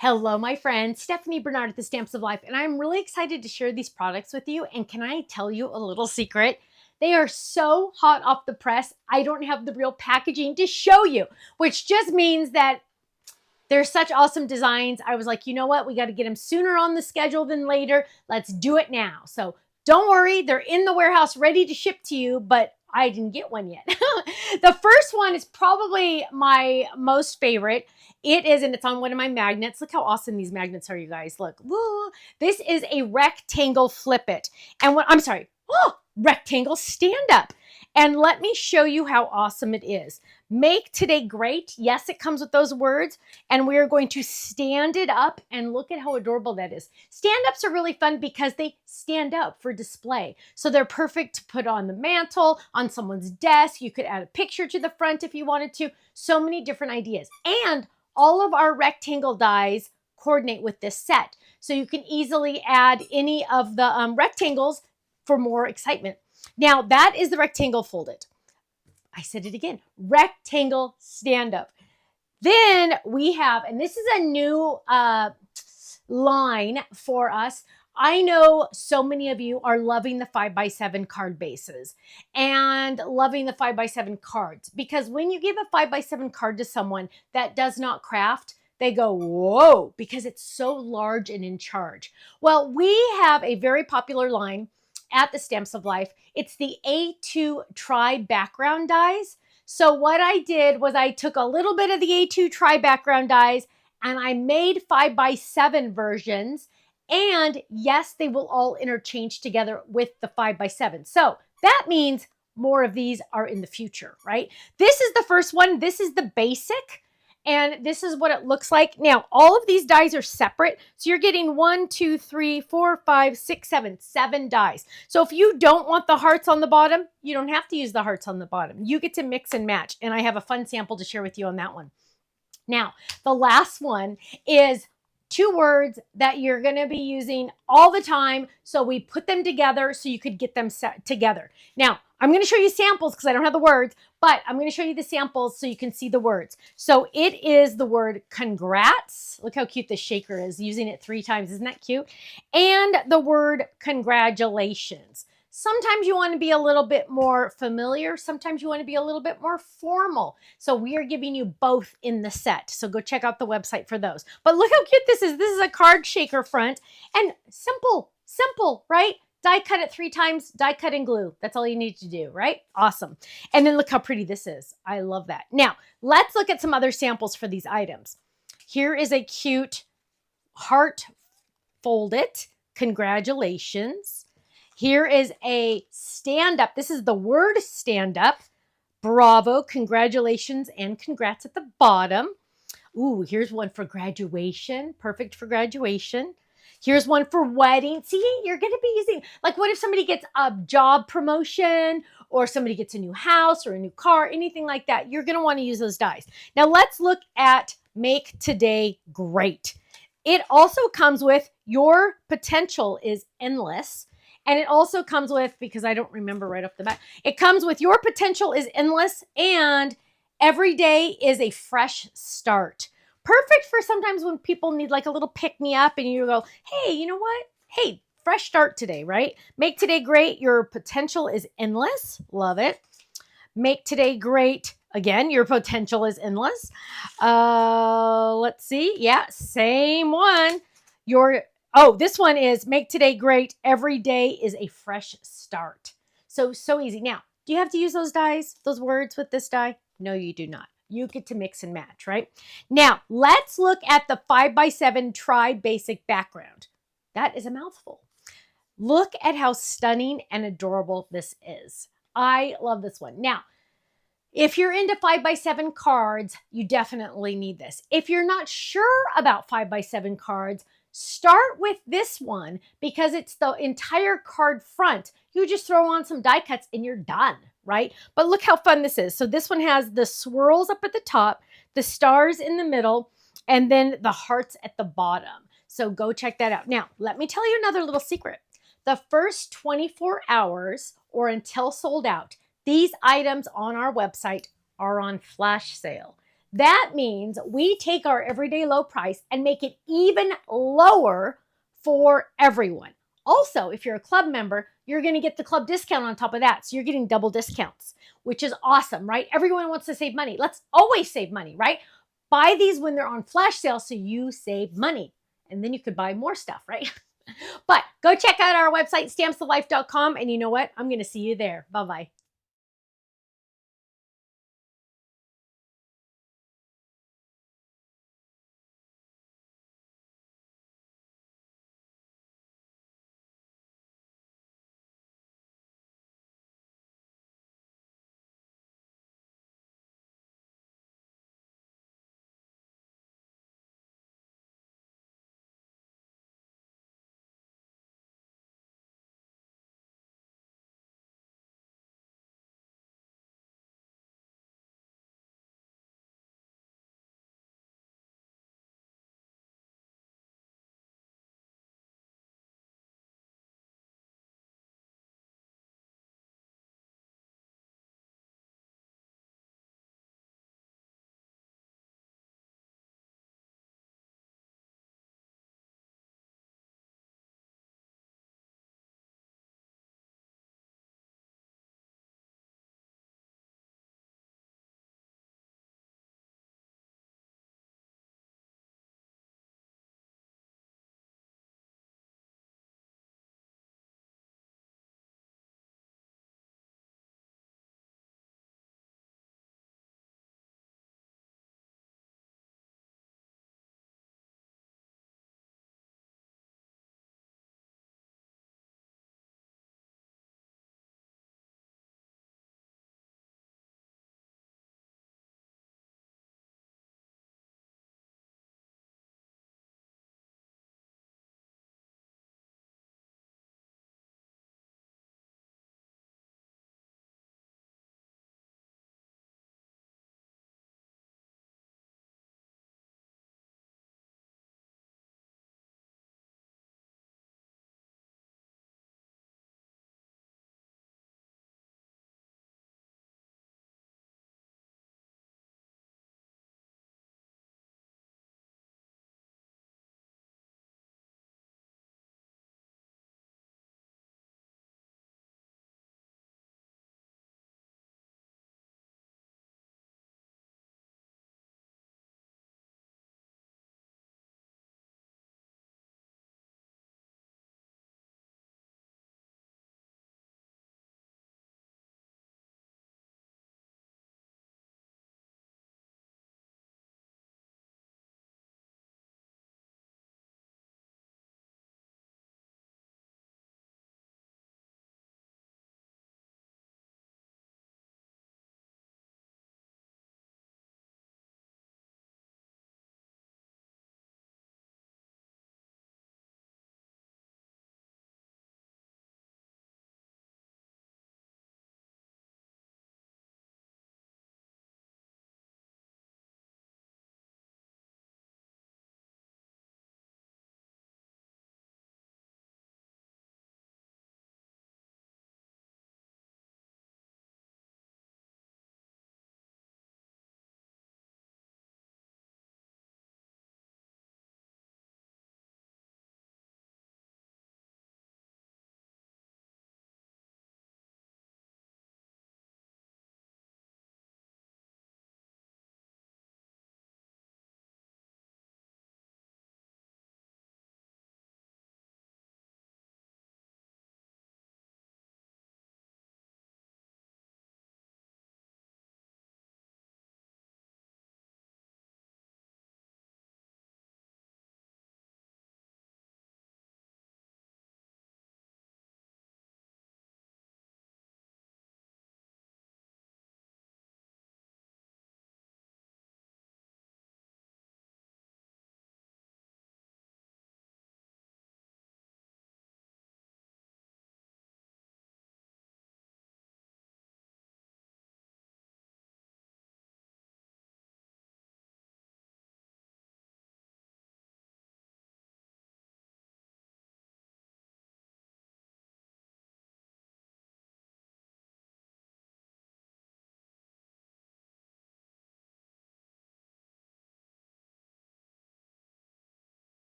Hello, my friend, Stephanie Bernard at the Stamps of Life, and I'm really excited to share these products with you. And can I tell you a little secret? They are so hot off the press, I don't have the real packaging to show you, which just means that they're such awesome designs. I was like, you know what? We got to get them sooner on the schedule than later. Let's do it now. So don't worry, they're in the warehouse ready to ship to you, but I didn't get one yet. The first one is probably my most favorite. It is, and it's on one of my magnets. Look how awesome these magnets are, you guys. Look, woo. This is a rectangle flip it. And what, I'm sorry, rectangle stand up. And let me show you how awesome it is. Make today great. Yes, it comes with those words. And we are going to stand it up, and look at how adorable that is. Stand-ups are really fun because they stand up for display. So they're perfect to put on the mantle, on someone's desk. You could add a picture to the front if you wanted to. So many different ideas. And all of our rectangle dies coordinate with this set. So you can easily add any of the rectangles for more excitement. Now, that is the rectangle folded. I said it again, rectangle stand-up. Then we have, and this is a new line for us. I know so many of you are loving the 5x7 card bases and loving the 5x7 cards, because when you give a 5x7 card to someone that does not craft, they go, whoa, because it's so large and in charge. Well, we have a very popular line at the Stamps of Life. It's the A2 Tri Backround Dies. So what I did was I took a little bit of the A2 Tri Backround Dies and I made 5x7 versions. And yes, they will all interchange together with the 5x7. So that means more of these are in the future, right? This is the first one. This is the basic. And this is what it looks like. Now, all of these dies are separate. So you're getting 1, 2, 3, 4, 5, 6, 7 dies. So if you don't want the hearts on the bottom, you don't have to use the hearts on the bottom. You get to mix and match. And I have a fun sample to share with you on that one. Now, the last one is 2 words that you're going to be using all the time. So we put them together so you could get them set together. Now, I'm going to show you samples because I don't have the words, but I'm going to show you the samples so you can see the words. So it is the word congrats. Look how cute this shaker is, using it 3 times. Isn't that cute? And the word congratulations. Sometimes you want to be a little bit more familiar. Sometimes you want to be a little bit more formal. So we are giving you both in the set. So go check out the website for those. But look how cute this is. This is a card shaker front, and simple, right? Die cut it 3 times, die cut and glue. That's all you need to do, right? Awesome. And then look how pretty this is. I love that. Now, let's look at some other samples for these items. Here is a cute heart folded. Congratulations. Here is a stand-up. This is the word stand-up. Bravo, congratulations, and congrats at the bottom. Ooh, here's one for graduation. Perfect for graduation. Here's one for wedding. See, you're going to be using, like, what if somebody gets a job promotion or somebody gets a new house or a new car, anything like that? You're going to want to use those dies. Now, let's look at Make Today Great. It also comes with your potential is endless. And it also comes with, because I don't remember right off the bat, it comes with your potential is endless and every day is a fresh start. Perfect for sometimes when people need like a little pick-me-up and you go, hey, you know what? Hey, fresh start today, right? Make today great. Your potential is endless. Love it. Make today great. Again, your potential is endless. Let's see. Yeah, same one. This one is make today great. Every day is a fresh start. So easy. Now, do you have to use those dies, those words with this die? No, you do not. You get to mix and match, right? Now, let's look at the 5x7 Tri Basic Background. That is a mouthful. Look at how stunning and adorable this is. I love this one. Now, if you're into 5x7 cards, you definitely need this. If you're not sure about 5x7 cards, start with this one because it's the entire card front. You just throw on some die cuts and you're done, right? But look how fun this is. So this one has the swirls up at the top, the stars in the middle, and then the hearts at the bottom. So go check that out. Now, let me tell you another little secret. The first 24 hours or until sold out, these items on our website are on flash sale. That means we take our everyday low price and make it even lower for everyone. Also, if you're a club member, you're going to get the club discount on top of that. So you're getting double discounts, which is awesome, right? Everyone wants to save money. Let's always save money, right? Buy these when they're on flash sale so you save money. And then you could buy more stuff, right? But go check out our website, stampsoflife.com. And you know what? I'm going to see you there. Bye-bye.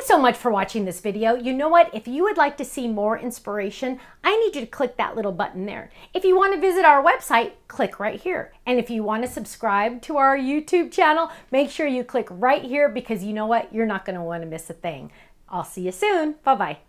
Thanks so much for watching this video. You know what? If you would like to see more inspiration, I need you to click that little button there. If you want to visit our website, click right here. And if you want to subscribe to our YouTube channel, make sure you click right here because you know what? You're not going to want to miss a thing. I'll see you soon. Bye-bye.